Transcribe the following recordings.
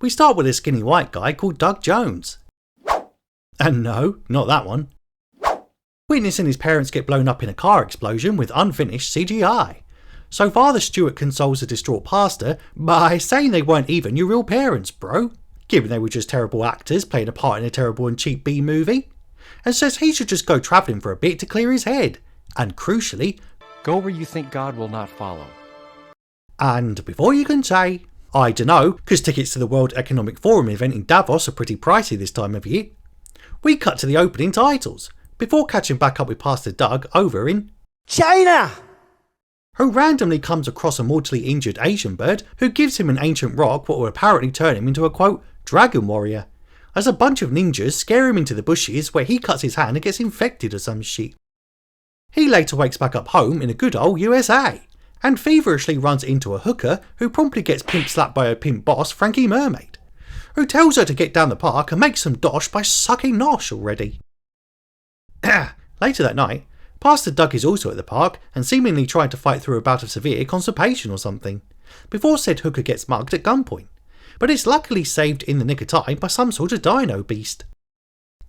We start with a skinny white guy called Doug Jones. And no, not that one. Witnessing his parents get blown up in a car explosion with unfinished CGI. So Father Stewart consoles the distraught pastor by saying they weren't even your real parents, bro, given they were just terrible actors playing a part in a terrible and cheap B movie, and says he should just go travelling for a bit to clear his head, and crucially, go where you think God will not follow. And before you can say, I dunno, because tickets to the World Economic Forum event in Davos are pretty pricey this time of year, we cut to the opening titles, before catching back up with Pastor Doug over in China, who randomly comes across a mortally injured Asian bird who gives him an ancient rock what will apparently turn him into a quote, dragon warrior, as a bunch of ninjas scare him into the bushes where he cuts his hand and gets infected or some shit. He later wakes back up home in a good old USA, and feverishly runs into a hooker who promptly gets pimp slapped by her pimp boss Frankie Mermaid, who tells her to get down the park and make some dosh by sucking nosh already. Later that night, Pastor Doug is also at the park and seemingly trying to fight through a bout of severe constipation or something, before said hooker gets mugged at gunpoint, but it's luckily saved in the nick of time by some sort of dinobeast.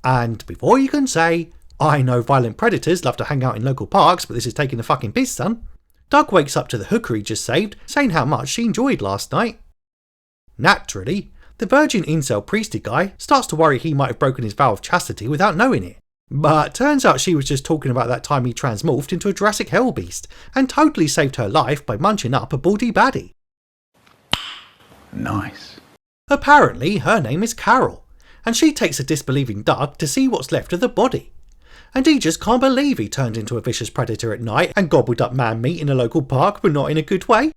And before you can say, I know violent predators love to hang out in local parks but this is taking the fucking piss, son, Doug wakes up to the hooker he just saved saying how much she enjoyed last night. Naturally, the virgin incel priesty guy starts to worry he might have broken his vow of chastity without knowing it. But turns out she was just talking about that time he transmorphed into a Jurassic hellbeast and totally saved her life by munching up a baldy baddie. Nice. Apparently her name is Carol, and she takes a disbelieving Doug to see what's left of the body. And he just can't believe he turned into a vicious predator at night and gobbled up man meat in a local park but not in a good way.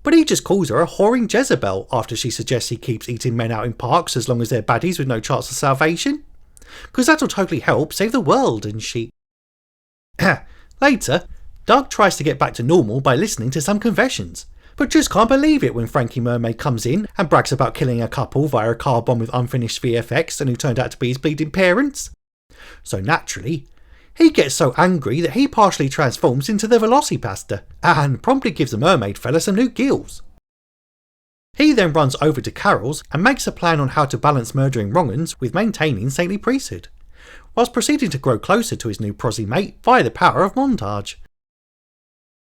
But he just calls her a whoring Jezebel after she suggests he keeps eating men out in parks as long as they're baddies with no chance of salvation. Because that'll totally help save the world and shit. Later, Doug tries to get back to normal by listening to some confessions, but just can't believe it when Frankie Mermaid comes in and brags about killing a couple via a car bomb with unfinished VFX and who turned out to be his bleeding parents. So naturally, he gets so angry that he partially transforms into the VelociPastor and promptly gives the mermaid fella some new gills. He then runs over to Carol's and makes a plan on how to balance murdering wrong-uns with maintaining saintly priesthood, whilst proceeding to grow closer to his new prosy mate via the power of montage.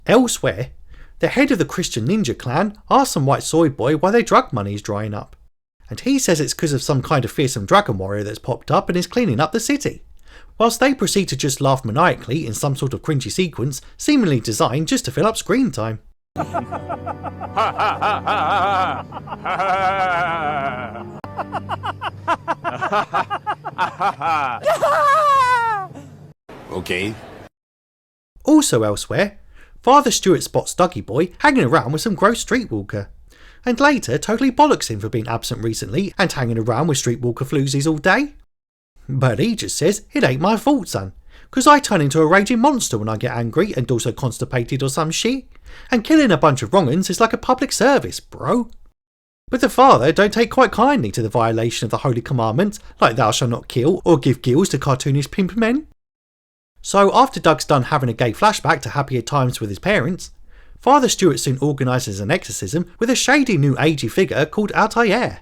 Elsewhere, the head of the Christian ninja clan asks some white soy boy why their drug money is drying up, and he says it's because of some kind of fearsome dragon warrior that's popped up and is cleaning up the city, whilst they proceed to just laugh maniacally in some sort of cringy sequence seemingly designed just to fill up screen time. Okay. Also elsewhere, Father Stewart spots Dougie Boy hanging around with some gross streetwalker, and later totally bollocks him for being absent recently and hanging around with streetwalker floozies all day. But he just says, it ain't my fault, son, because I turn into a raging monster when I get angry and also constipated or some shit, and killing a bunch of wrong-uns is like a public service, bro. But the father don't take quite kindly to the violation of the holy commandment, like thou shalt not kill or give gills to cartoonish pimp men. So after Doug's done having a gay flashback to happier times with his parents, Father Stewart soon organises an exorcism with a shady new agey figure called Altair.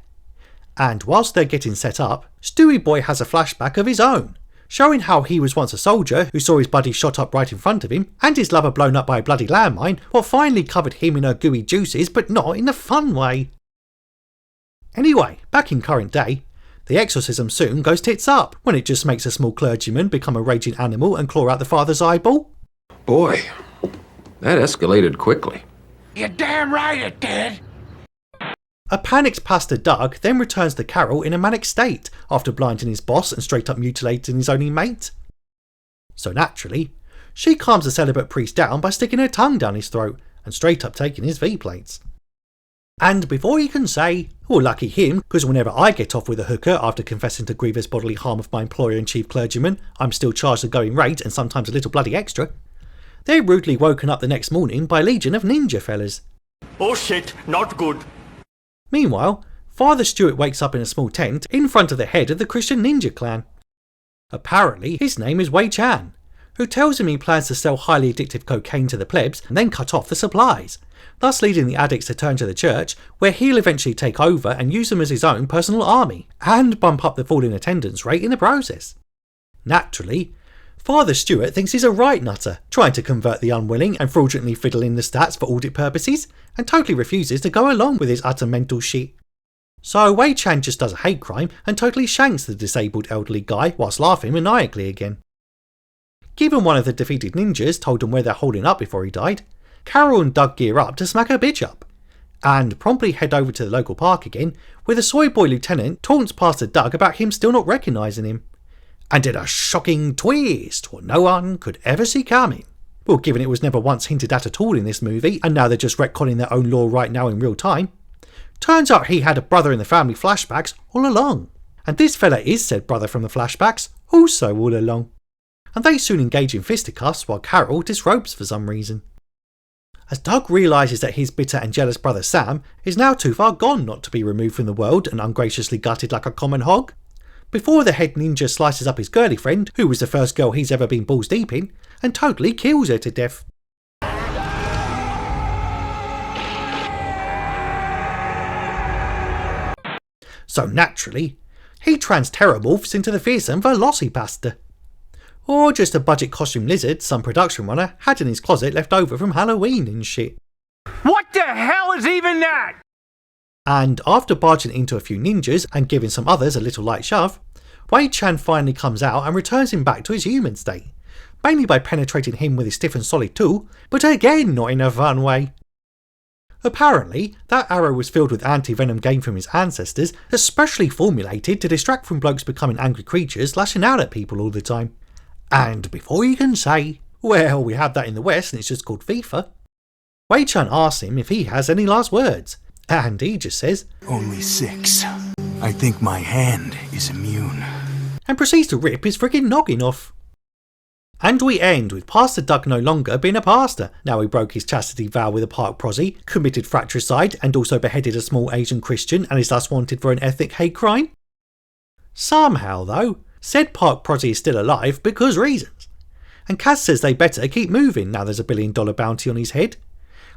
And whilst they're getting set up, Stewie Boy has a flashback of his own, showing how he was once a soldier who saw his buddy shot up right in front of him and his lover blown up by a bloody landmine, what finally covered him in her gooey juices but not in the fun way. Anyway, back in current day, the exorcism soon goes tits up when it just makes a small clergyman become a raging animal and claw out the father's eyeball. Boy, that escalated quickly. You're damn right it did. A panicked Pastor Doug then returns to Carol in a manic state after blinding his boss and straight up mutilating his only mate. So naturally, she calms the celibate priest down by sticking her tongue down his throat and straight up taking his V-plates. And before he can say, well lucky him, because whenever I get off with a hooker after confessing to grievous bodily harm of my employer and chief clergyman, I'm still charged a going rate and sometimes a little bloody extra, they're rudely woken up the next morning by a legion of ninja fellas. Oh shit, not good. Meanwhile, Father Stewart wakes up in a small tent in front of the head of the Christian ninja clan. Apparently his name is Wei Chan, who tells him he plans to sell highly addictive cocaine to the plebs and then cut off the supplies, thus leading the addicts to turn to the church, where he'll eventually take over and use them as his own personal army, and bump up the falling attendance rate in the process. Naturally, Father Stewart thinks he's a right nutter, trying to convert the unwilling and fraudulently fiddle in the stats for audit purposes, and totally refuses to go along with his utter mental shit. So Wei Chan just does a hate crime and totally shanks the disabled elderly guy whilst laughing maniacally again. Given one of the defeated ninjas told them where they're holding up before he died, Carol and Doug gear up to smack a bitch up, and promptly head over to the local park again, where the soy boy lieutenant taunts Pastor Doug about him still not recognising him, and did a shocking twist what no one could ever see coming. Well, given it was never once hinted at all in this movie, and now they're just retconning their own lore right now in real time, turns out he had a brother in the family flashbacks all along, and this fella is said brother from the flashbacks also all along, and they soon engage in fisticuffs while Carol disrobes for some reason. As Doug realises that his bitter and jealous brother Sam is now too far gone not to be removed from the world and ungraciously gutted like a common hog, before the head ninja slices up his girly friend, who was the first girl he's ever been balls deep in, and totally kills her to death. So naturally, he trans-terramorphs into the fearsome VelociPastor. Or just a budget costume lizard some production runner had in his closet left over from Halloween and shit. What the hell is even that? And after barging into a few ninjas and giving some others a little light shove, Wei Chan finally comes out and returns him back to his human state, mainly by penetrating him with his stiff and solid tool, but again not in a fun way. Apparently, that arrow was filled with anti-venom gained from his ancestors, especially formulated to distract from blokes becoming angry creatures lashing out at people all the time. And before you can say, well, we have that in the West and it's just called FIFA, Wei Chan asks him if he has any last words, and he just says, Only 6. I think my hand is immune. And proceeds to rip his friggin' noggin off. And we end with Pastor Doug no longer being a pastor, now he broke his chastity vow with a park prosy, committed fratricide and also beheaded a small Asian Christian and is thus wanted for an ethnic hate crime. Somehow though, said park prosy is still alive because reasons. And Kaz says they better keep moving now there's $1 billion bounty on his head.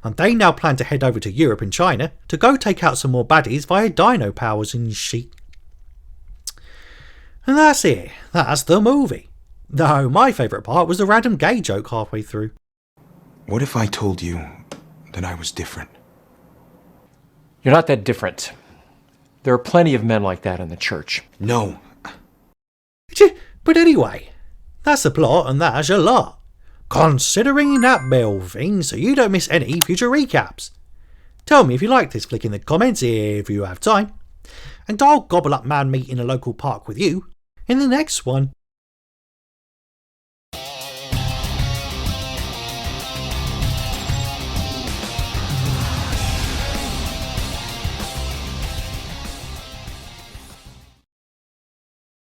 And they now plan to head over to Europe and China to go take out some more baddies via dino powers and shit. And that's it, that's the movie. Though my favourite part was the random gay joke halfway through. What if I told you that I was different? You're not that different. There are plenty of men like that in the church. No. But anyway, that's the plot and that's your lot. Considering that bell thing so you don't miss any future recaps. Tell me if you like this flick in the comments if you have time. And I'll gobble up man meat in a local park with you in the next one.